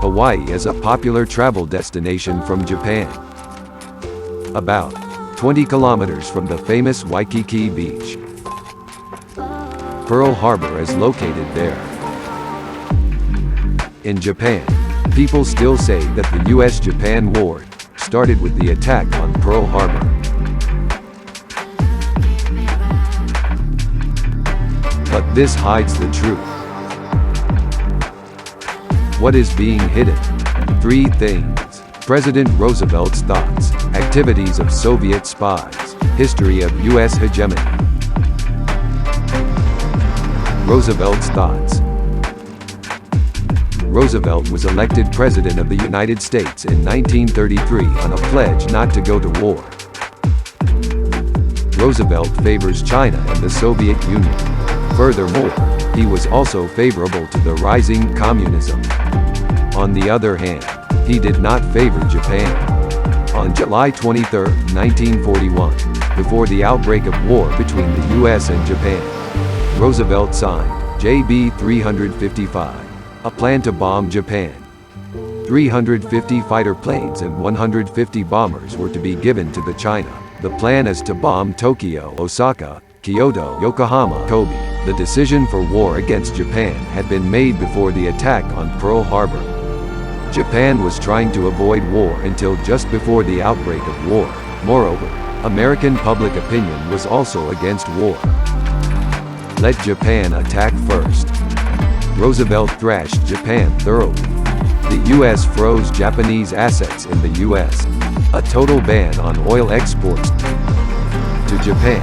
Hawaii is a popular travel destination from Japan. About 20 kilometers from the famous Waikiki Beach. Pearl Harbor is located there. In Japan, people still say that the US-Japan War started with the attack on Pearl Harbor. But this hides the truth. What is being hidden? 3 things. President Roosevelt's thoughts, activities of Soviet spies, history of US hegemony. Roosevelt's thoughts. Roosevelt was elected President of the United States in 1933 on a pledge not to go to war. Roosevelt favors China and the Soviet Union. Furthermore, he was also favorable to the rising communism. On the other hand, he did not favor Japan. On July 23, 1941, before the outbreak of war between the US and Japan, Roosevelt signed JB 355, a plan to bomb Japan. 350 fighter planes and 150 bombers were to be given to the China. The plan is to bomb Tokyo, Osaka, Kyoto, Yokohama, Kobe. The decision for war against Japan had been made before the attack on Pearl Harbor. Japan was trying to avoid war until just before the outbreak of war. Moreover, American public opinion was also against war. Let Japan attack first. Roosevelt thrashed Japan thoroughly. The US froze Japanese assets in the US. A total ban on oil exports to Japan,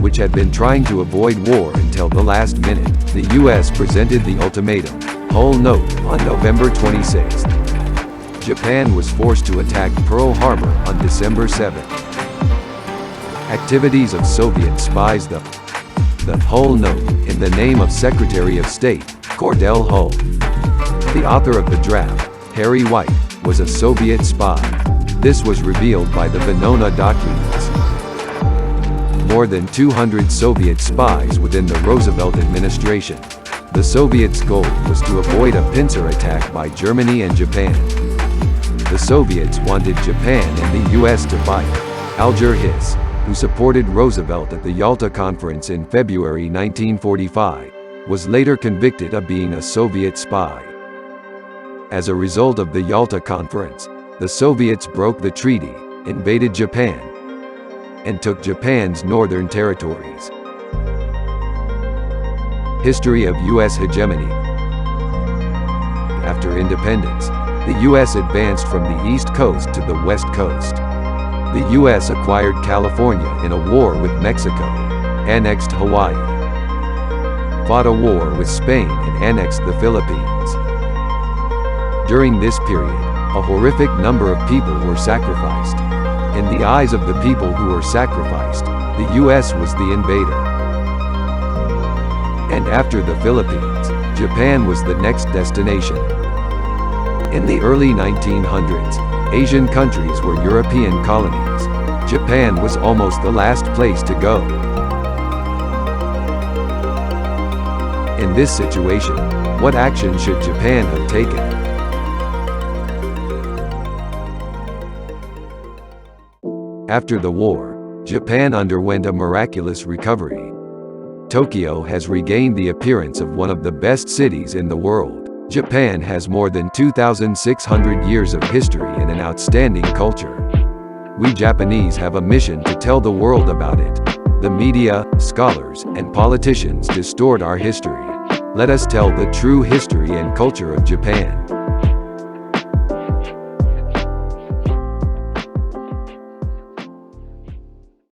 which had been trying to avoid war until the last minute. The US presented the ultimatum, whole note, on November 26. Japan was forced to attack Pearl Harbor on December 7. Activities of Soviet spies. The whole note, in the name of Secretary of State, Cordell Hull. The author of the draft, Harry White, was a Soviet spy. This was revealed by the Venona documents. More than 200 Soviet spies within the Roosevelt administration. The Soviets' goal was to avoid a pincer attack by Germany and Japan. The Soviets wanted Japan and the US to fight. Alger Hiss, who supported Roosevelt at the Yalta Conference in February 1945, was later convicted of being a Soviet spy. As a result of the Yalta Conference, the Soviets broke the treaty, invaded Japan, and took Japan's northern territories. History of US hegemony. After independence, the US advanced from the East Coast to the West Coast. The US acquired California in a war with Mexico, annexed Hawaii, fought a war with Spain and annexed the Philippines. During this period, a horrific number of people were sacrificed. In the eyes of the people who were sacrificed, the US was the invader. And after the Philippines, Japan was the next destination. In the early 1900s, Asian countries were European colonies. Japan was almost the last place to go. In this situation, what action should Japan have taken? After the war, Japan underwent a miraculous recovery. Tokyo has regained the appearance of one of the best cities in the world. Japan has more than 2,600 years of history and an outstanding culture. We Japanese have a mission to tell the world about it. The media, scholars, and politicians distort our history. Let us tell the true history and culture of Japan.